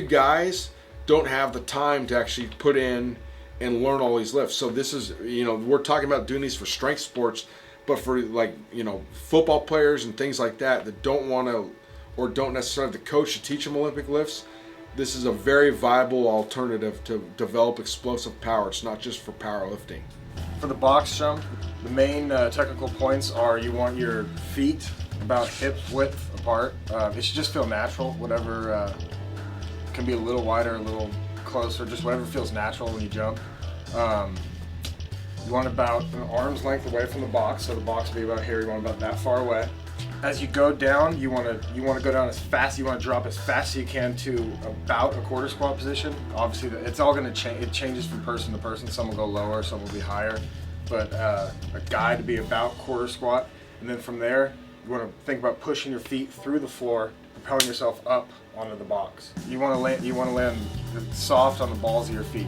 guys don't have the time to actually put in and learn all these lifts. So this is, we're talking about doing these for strength sports, but for football players and things like that don't want to or don't necessarily have the coach to teach them Olympic lifts, this is a very viable alternative to develop explosive power. It's not just for powerlifting. For the box jump, the main technical points are you want your feet about hip width apart. It should just feel natural, whatever can be a little wider, a little closer, just whatever feels natural when you jump. You want about an arm's length away from the box, so the box will be about here. You want about that far away. As you go down, you want to go down as fast. You want to drop as fast as you can to about a quarter squat position. Obviously, it's all going to change. It changes from person to person. Some will go lower, some will be higher. But a guide to be about quarter squat, and then from there, you want to think about pushing your feet through the floor, propelling yourself up onto the box. You want to land. You want to land soft on the balls of your feet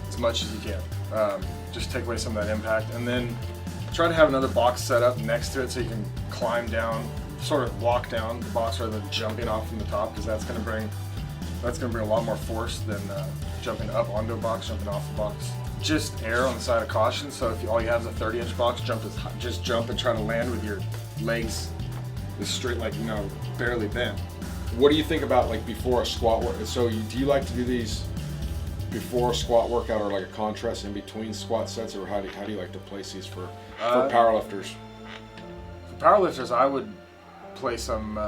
as much as you can. Just take away some of that impact, and then try to have another box set up next to it so you can climb down, sort of walk down the box rather than jumping off from the top, because that's going to bring a lot more force than jumping up onto a box, jumping off the box. Just err on the side of caution. So if all you have is a 30-inch box, just jump and try to land with your legs as straight, barely bent. What do you think about before a squat work? So do you like to do these before a squat workout, or a contrast in between squat sets, or how do you like to place these for powerlifters? For powerlifters, I would place them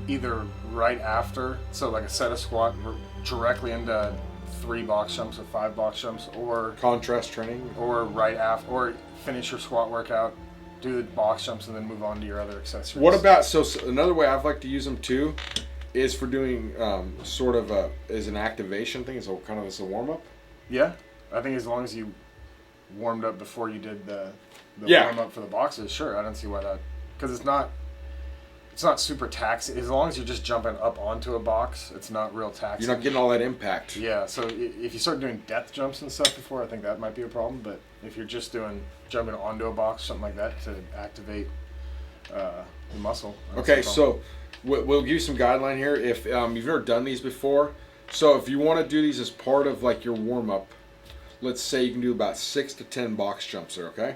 either right after, so a set of squat directly into 3 box jumps or 5 box jumps, or contrast training, or right after, or finish your squat workout, do the box jumps, and then move on to your other accessories. What about, so another way I've liked to use them too is for doing is an activation thing, so kind of as a warm-up? Yeah, I think as long as you warmed up before you did the warm-up for the boxes, sure, I don't see why that, because it's not super taxing. As long as you're just jumping up onto a box, it's not real taxing. You're not getting all that impact. Yeah, so if you start doing depth jumps and stuff before, I think that might be a problem, but if you're just jumping onto a box, something like that, to activate the muscle. Okay, so we'll give you some guideline here. If you've never done these before, so if you want to do these as part of your warm-up, let's say you can do about 6 to 10 box jumps there, okay?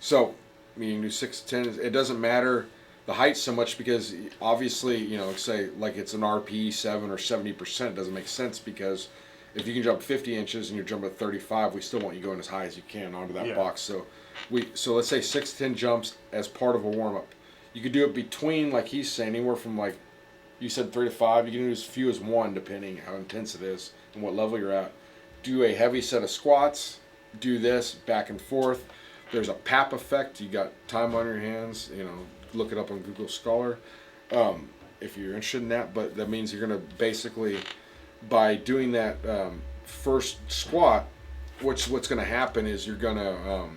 So you can do 6 to 10. It doesn't matter the height so much, because obviously, say it's an RPE 7 or 70%, doesn't make sense, because if you can jump 50 inches and you're jumping at 35, we still want you going as high as you can onto that box. So let's say 6 to 10 jumps as part of a warm-up. You could do it between, like he's saying, anywhere from you said 3 to 5. You can do as few as 1, depending how intense it is and what level you're at. Do a heavy set of squats. Do this back and forth. There's a PAP effect. You got time on your hands. Look it up on Google Scholar if you're interested in that. But that means you're going to basically, by doing that first squat, what's going to happen is you're going to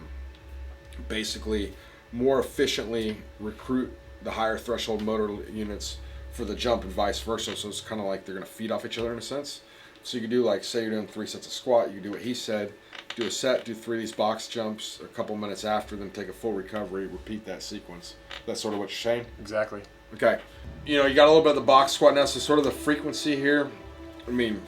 basically more efficiently recruit the higher threshold motor units for the jump and vice versa. So it's kind of like they're going to feed off each other in a sense. So you can do, say you're doing 3 sets of squat, you can do what he said, do a set, do 3 of these box jumps a couple minutes after, then take a full recovery, repeat that sequence. That's sort of what you're saying? Exactly. Okay. You got a little bit of the box squat now, so sort of the frequency here. I mean,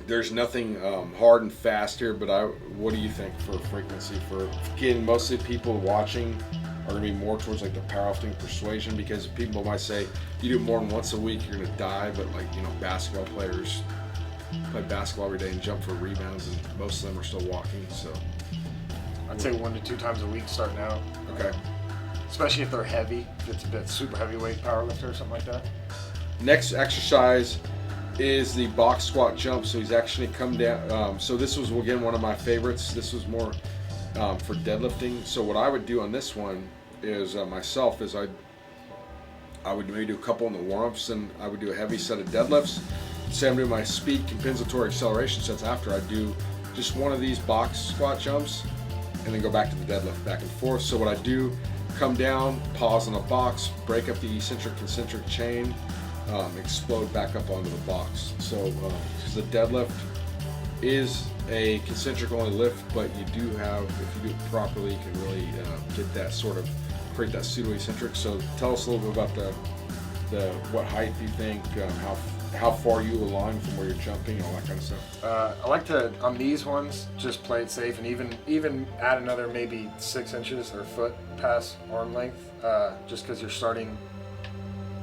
there's nothing hard and fast here, but what do you think for frequency? For, again, mostly people watching are going to be more towards the powerlifting persuasion, because people might say you do more than once a week, you're going to die, but basketball players play basketball every day and jump for rebounds, and most of them are still walking. So I'd say 1 to 2 times a week starting out. Okay. Especially if they're heavy, if it's a bit super heavyweight powerlifter or something like that. Next exercise is the box squat jump. So he's actually come down. So this was, again, one of my favorites. This was more for deadlifting. So what I would do on this one is I would maybe do a couple in the warm-ups, and I would do a heavy set of deadlifts. Say I'm doing my speed compensatory acceleration sets after. I do just one of these box squat jumps and then go back to the deadlift, back and forth. So what I do, come down, pause on a box, break up the eccentric concentric chain, explode back up onto the box. So the deadlift is a concentric only lift, but you do have, if you do it properly, you can really get that create that pseudo eccentric. So tell us a little bit about what height do you think, how how far you align from where you're jumping and all that kind of stuff? I like to, on these ones, just play it safe and even add another maybe 6 inches or a foot past arm length, just because you're starting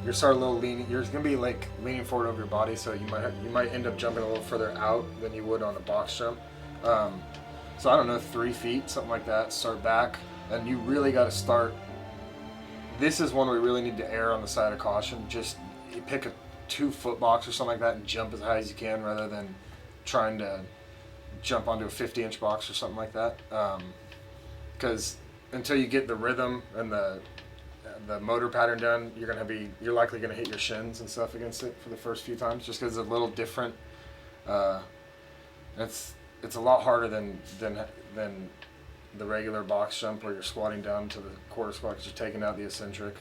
a little leaning. You're going to be like leaning forward over your body, so you might end up jumping a little further out than you would on a box jump. So I don't know, 3 feet, something like that. Start back, and you really got to start. This is one where we really need to err on the side of caution. Just you pick a 2-foot box or something like that and jump as high as you can, rather than trying to jump onto a 50-inch box or something like that. Because until you get the rhythm and the motor pattern done, you're likely gonna hit your shins and stuff against it for the first few times, just because it's a little different. It's a lot harder than the regular box jump where you're squatting down to the quarter squat because you're taking out the eccentric.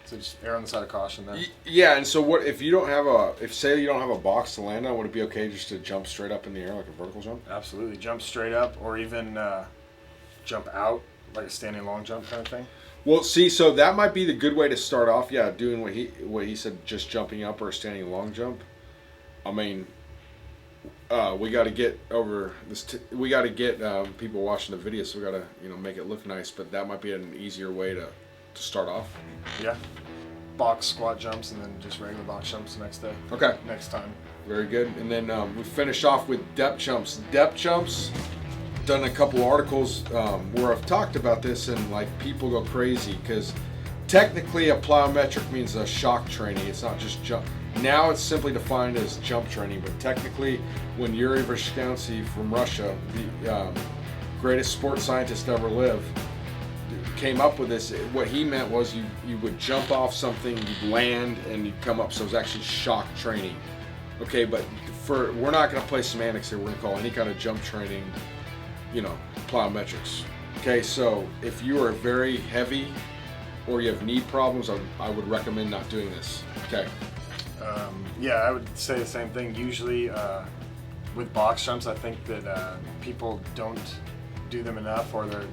So just err on the side of caution there. Yeah, and so what if you don't have say you don't have a box to land on? Would it be okay just to jump straight up in the air like a vertical jump? Absolutely, jump straight up, or even jump out like a standing long jump kind of thing. Well, see, so that might be the good way to start off. Yeah, doing what he said, just jumping up or a standing long jump. I mean, we got to get over this. We got to get people watching the video, so we got to make it look nice. But that might be an easier way to start off. Yeah, box squat jumps and then just regular box jumps the next day. Okay. Next time. Very good. And then we finish off with depth jumps. Depth jumps. Done a couple articles where I've talked about this, and like people go crazy because technically a plyometric means a shock training. It's not just jump. Now it's simply defined as jump training, but technically when Yuri Vyshkovsky from Russia, the greatest sports scientist to ever live, came up with this, what he meant was you would jump off something, you'd land, and you'd come up. So it was actually shock training. Okay, but we're not going to play semantics here. We're going to call any kind of jump training, plyometrics. Okay, so if you are very heavy or you have knee problems, I would recommend not doing this. Okay. Yeah, I would say the same thing. Usually with box jumps, I think that people don't do them enough, or they're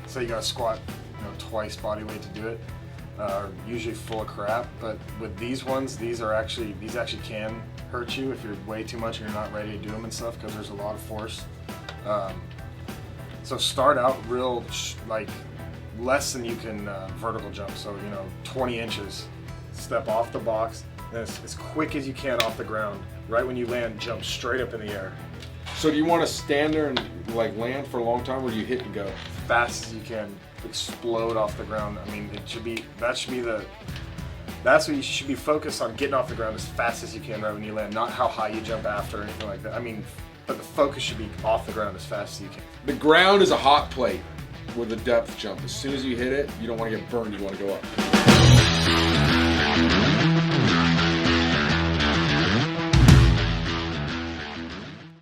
say you got to squat twice body weight to do it, are usually full of crap. But with these ones, these actually can hurt you if you're way too much and you're not ready to do them and stuff, because there's a lot of force. So start out real like less than you can vertical jump. So 20 inches, step off the box, and as quick as you can off the ground. Right when you land, jump straight up in the air. So do you want to stand there and like land for a long time, or do you hit and go? Fast as you can, explode off the ground. I mean, that's what you should be focused on, getting off the ground as fast as you can right when you land, not how high you jump after or anything like that. I mean, but the focus should be off the ground as fast as you can. The ground is a hot plate with a depth jump. As soon as you hit it, you don't want to get burned, you want to go up.